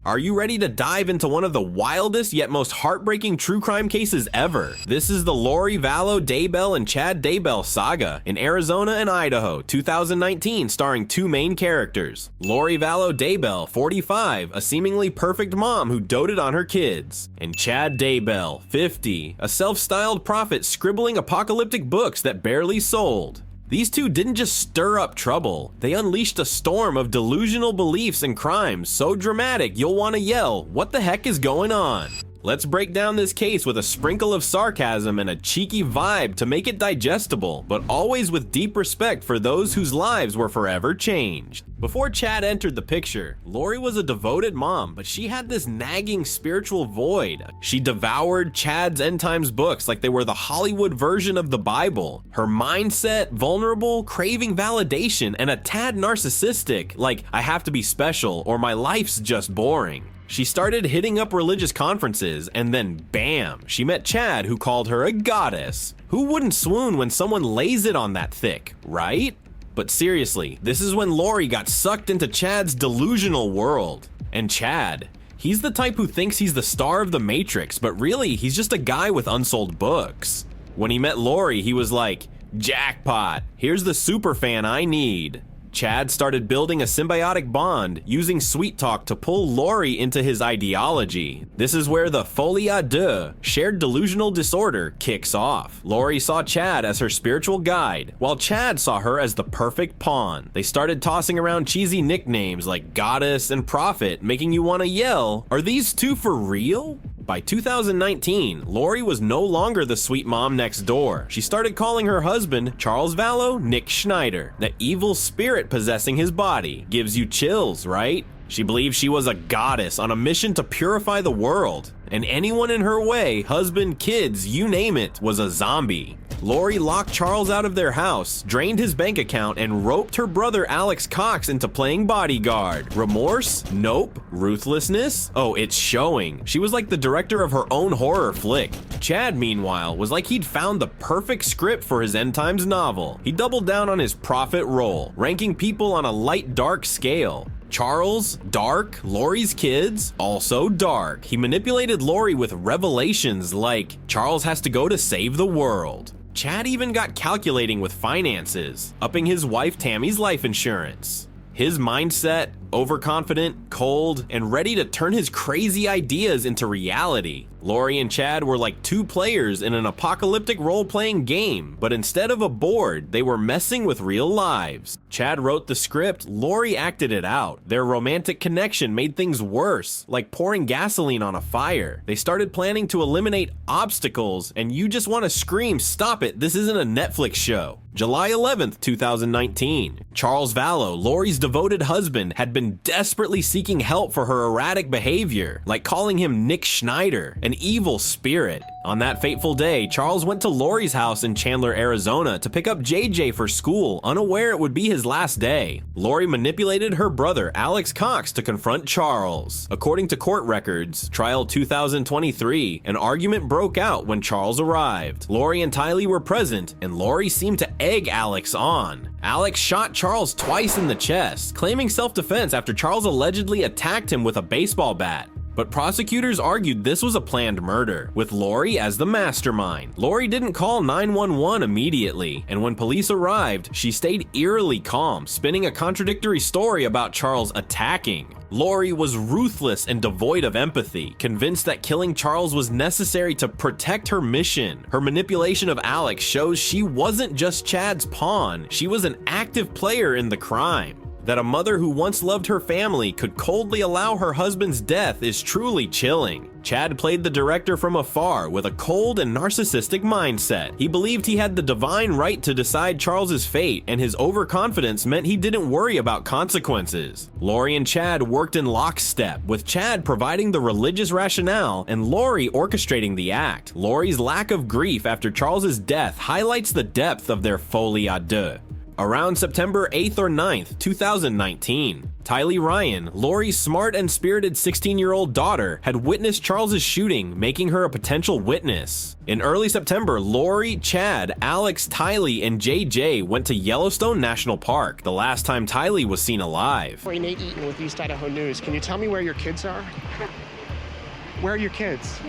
Are you ready to dive into one of the wildest yet most heartbreaking true crime cases ever? This is the Lorie, Vallow, Daybell, and Chad Daybell saga in Arizona and Idaho, 2019, starring two main characters. Lorie Vallow Daybell, 45, a seemingly perfect mom who doted on her kids. And Chad Daybell, 50, a self-styled prophet scribbling apocalyptic books that barely sold. These two didn't just stir up trouble, they unleashed a storm of delusional beliefs and crimes so dramatic you'll want to yell, "What the heck is going on?" Let's break down this case with a sprinkle of sarcasm and a cheeky vibe to make it digestible, but always with deep respect for those whose lives were forever changed. Before Chad entered the picture, Lorie was a devoted mom, but she had this nagging spiritual void. She devoured Chad's end times books like they were the Hollywood version of the Bible. Her mindset, vulnerable, craving validation, and a tad narcissistic, like I have to be special or my life's just boring. She started hitting up religious conferences, and then bam, she met Chad, who called her a goddess. Who wouldn't swoon when someone lays it on that thick, right? But seriously, this is when Lorie got sucked into Chad's delusional world. And Chad, he's the type who thinks he's the star of the Matrix, but really, he's just a guy with unsold books. When he met Lorie, he was like, jackpot, here's the superfan I need. Chad started building a symbiotic bond, using sweet talk to pull Lorie into his ideology. This is where the folie à deux, shared delusional disorder, kicks off. Lorie saw Chad as her spiritual guide, while Chad saw her as the perfect pawn. They started tossing around cheesy nicknames like goddess and prophet, making you want to yell, "Are these two for real?" By 2019, Lorie was no longer the sweet mom next door. She started calling her husband, Charles Vallow, Nick Schneider. The evil spirit possessing his body gives you chills, right? She believed she was a goddess on a mission to purify the world, and anyone in her way, husband, kids, you name it, was a zombie. Lorie locked Charles out of their house, drained his bank account, and roped her brother Alex Cox into playing bodyguard. Remorse? Nope. Ruthlessness? Oh, it's showing. She was like the director of her own horror flick. Chad, meanwhile, was like he'd found the perfect script for his end times novel. He doubled down on his prophet role, ranking people on a light dark scale. Charles, dark. Lorie's kids, also dark. He manipulated Lorie with revelations like Charles has to go to save the world. Chad even got calculating with finances, upping his wife Tammy's life insurance. His mindset, overconfident, cold, and ready to turn his crazy ideas into reality. Lorie and Chad were like two players in an apocalyptic role-playing game, but instead of a board, they were messing with real lives. Chad wrote the script, Lorie acted it out. Their romantic connection made things worse, like pouring gasoline on a fire. They started planning to eliminate obstacles, and you just want to scream, "Stop it, this isn't a Netflix show." July 11th, 2019. Charles Vallow, Lorie's devoted husband, had been desperately seeking help for her erratic behavior, like calling him Nick Schneider, an evil spirit. On that fateful day, Charles went to Lorie's house in Chandler, Arizona to pick up JJ for school, unaware it would be his last day. Lorie manipulated her brother, Alex Cox, to confront Charles. According to court records, trial 2023, an argument broke out when Charles arrived. Lorie and Tylee were present, and Lorie seemed to egg Alex on. Alex shot Charles twice in the chest, claiming self-defense after Charles allegedly attacked him with a baseball bat. But prosecutors argued this was a planned murder, with Lorie as the mastermind. Lorie didn't call 911 immediately, and when police arrived, she stayed eerily calm, spinning a contradictory story about Charles attacking. Lorie was ruthless and devoid of empathy, convinced that killing Charles was necessary to protect her mission. Her manipulation of Alex shows she wasn't just Chad's pawn, she was an active player in the crime. That a mother who once loved her family could coldly allow her husband's death is truly chilling. Chad played the director from afar with a cold and narcissistic mindset. He believed he had the divine right to decide Charles's fate, and his overconfidence meant he didn't worry about consequences. Lorie and Chad worked in lockstep, with Chad providing the religious rationale and Lorie orchestrating the act. Lorie's lack of grief after Charles's death highlights the depth of their folie à deux. Around September 8th or 9th, 2019, Tylee Ryan, Lorie's smart and spirited 16-year-old daughter, had witnessed Charles's shooting, making her a potential witness. In early September, Lorie, Chad, Alex, Tylee, and JJ went to Yellowstone National Park, the last time Tylee was seen alive. Nate Eaton with East Idaho News. Can you tell me where your kids are? Where are your kids?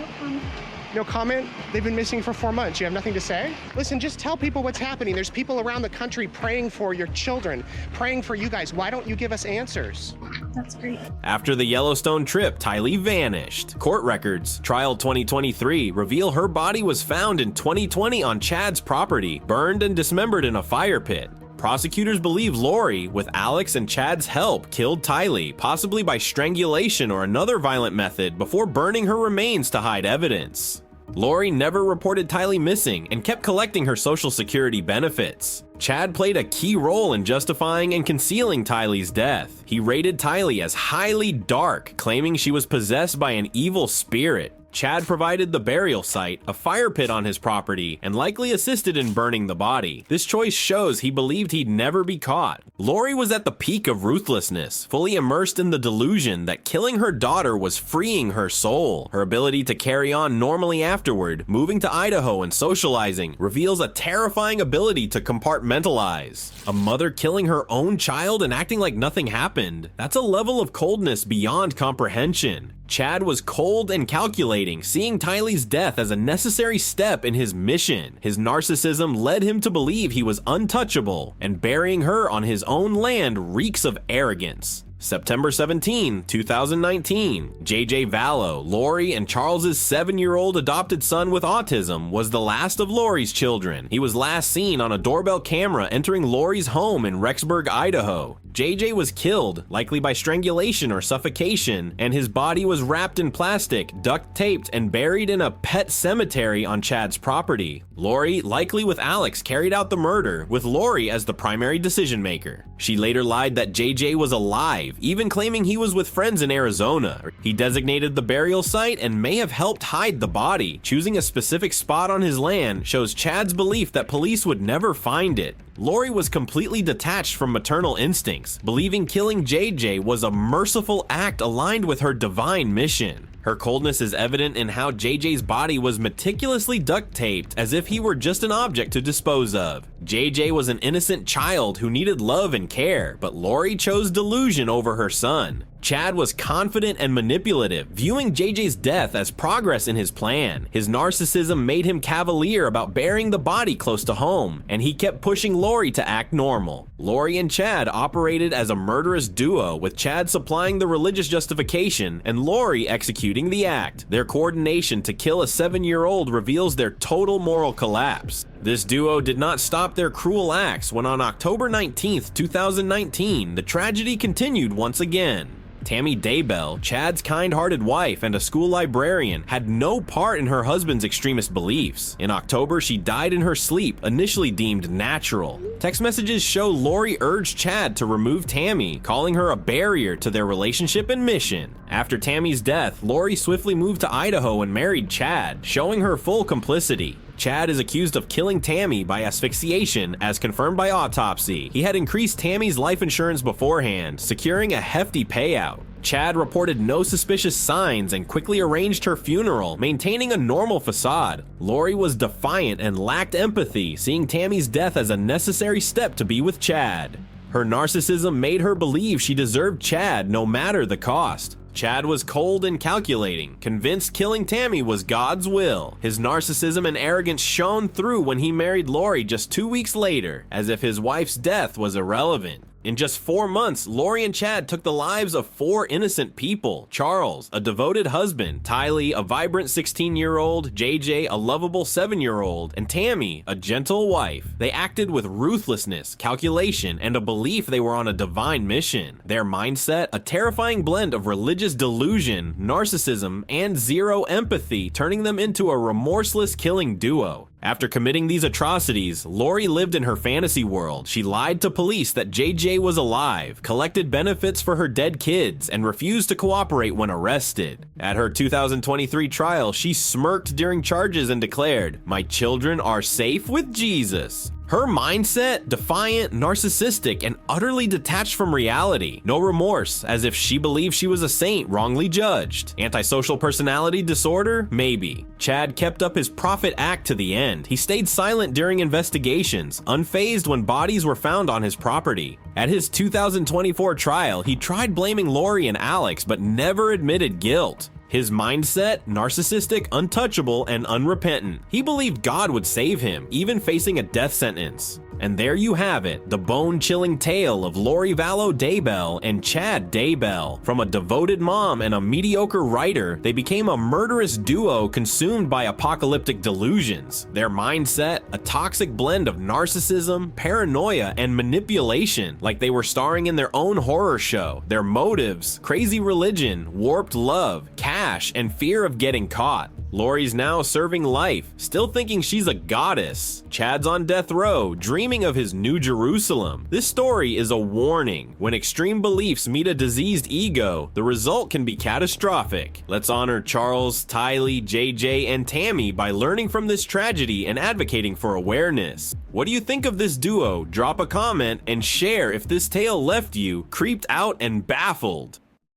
No comment? They've been missing for 4 months. You have nothing to say? Listen, just tell people what's happening. There's people around the country praying for your children, praying for you guys. Why don't you give us answers? That's great. After the Yellowstone trip, Tylee vanished. Court records, trial 2023, reveal her body was found in 2020 on Chad's property, burned and dismembered in a fire pit. Prosecutors believe Lorie, with Alex and Chad's help, killed Tylee, possibly by strangulation or another violent method, before burning her remains to hide evidence. Lorie never reported Tylee missing and kept collecting her Social Security benefits. Chad played a key role in justifying and concealing Tylee's death. He rated Tylee as highly dark, claiming she was possessed by an evil spirit. Chad provided the burial site, a fire pit on his property, and likely assisted in burning the body. This choice shows he believed he'd never be caught. Lorie was at the peak of ruthlessness, fully immersed in the delusion that killing her daughter was freeing her soul. Her ability to carry on normally afterward, moving to Idaho and socializing, reveals a terrifying ability to compartmentalize. A mother killing her own child and acting like nothing happened. That's a level of coldness beyond comprehension. Chad was cold and calculating, seeing Tylee's death as a necessary step in his mission. His narcissism led him to believe he was untouchable, and burying her on his own land reeks of arrogance. September 17, 2019, JJ Vallow, Lorie and Charles's 7-year-old adopted son with autism, was the last of Lorie's children. He was last seen on a doorbell camera entering Lorie's home in Rexburg, Idaho. JJ was killed, likely by strangulation or suffocation, and his body was wrapped in plastic, duct taped, and buried in a pet cemetery on Chad's property. Lorie, likely with Alex, carried out the murder, with Lorie as the primary decision maker. She later lied that JJ was alive, even claiming he was with friends in Arizona. He designated the burial site and may have helped hide the body. Choosing a specific spot on his land shows Chad's belief that police would never find it. Lorie was completely detached from maternal instincts, believing killing JJ was a merciful act aligned with her divine mission. Her coldness is evident in how JJ's body was meticulously duct taped as if he were just an object to dispose of. JJ was an innocent child who needed love and care, but Lorie chose delusion over her son. Chad was confident and manipulative, viewing JJ's death as progress in his plan. His narcissism made him cavalier about burying the body close to home, and he kept pushing Lorie to act normal. Lorie and Chad operated as a murderous duo, with Chad supplying the religious justification and Lorie executing the act. Their coordination to kill a 7-year-old reveals their total moral collapse. This duo did not stop their cruel acts when on October 19, 2019, the tragedy continued once again. Tammy Daybell, Chad's kind-hearted wife and a school librarian, had no part in her husband's extremist beliefs. In October, she died in her sleep, initially deemed natural. Text messages show Lorie urged Chad to remove Tammy, calling her a barrier to their relationship and mission. After Tammy's death, Lorie swiftly moved to Idaho and married Chad, showing her full complicity. Chad is accused of killing Tammy by asphyxiation, as confirmed by autopsy. He had increased Tammy's life insurance beforehand, securing a hefty payout. Chad reported no suspicious signs and quickly arranged her funeral, maintaining a normal facade. Lorie was defiant and lacked empathy, seeing Tammy's death as a necessary step to be with Chad. Her narcissism made her believe she deserved Chad no matter the cost. Chad was cold and calculating, convinced killing Tammy was God's will. His narcissism and arrogance shone through when he married Lorie just 2 weeks later, as if his wife's death was irrelevant. In just 4 months, Lorie and Chad took the lives of 4 innocent people: Charles, a devoted husband; Tylee, a vibrant 16-year-old; JJ, a lovable 7-year-old; and Tammy, a gentle wife. They acted with ruthlessness, calculation, and a belief they were on a divine mission. Their mindset, a terrifying blend of religious delusion, narcissism, and zero empathy, turning them into a remorseless killing duo. After committing these atrocities, Lorie lived in her fantasy world. She lied to police that JJ was alive, collected benefits for her dead kids, and refused to cooperate when arrested. At her 2023 trial, she smirked during charges and declared, "My children are safe with Jesus." Her mindset, defiant, narcissistic, and utterly detached from reality. No remorse, as if she believed she was a saint wrongly judged. Antisocial personality disorder? Maybe. Chad kept up his prophet act to the end. He stayed silent during investigations, unfazed when bodies were found on his property. At his 2024 trial, he tried blaming Lorie and Alex, but never admitted guilt. His mindset, narcissistic, untouchable, and unrepentant. He believed God would save him, even facing a death sentence. And there you have it, the bone-chilling tale of Lorie Vallow Daybell and Chad Daybell. From a devoted mom and a mediocre writer, they became a murderous duo consumed by apocalyptic delusions. Their mindset, a toxic blend of narcissism, paranoia, and manipulation, like they were starring in their own horror show. Their motives, crazy religion, warped love, cash, and fear of getting caught. Lorie's now serving life, still thinking she's a goddess. Chad's on death row, dreaming of his new Jerusalem. This story is a warning. When extreme beliefs meet a diseased ego, the result can be catastrophic. Let's honor Charles, Tylee, JJ, and Tammy by learning from this tragedy and advocating for awareness. What do you think of this duo? Drop a comment and share if this tale left you creeped out and baffled.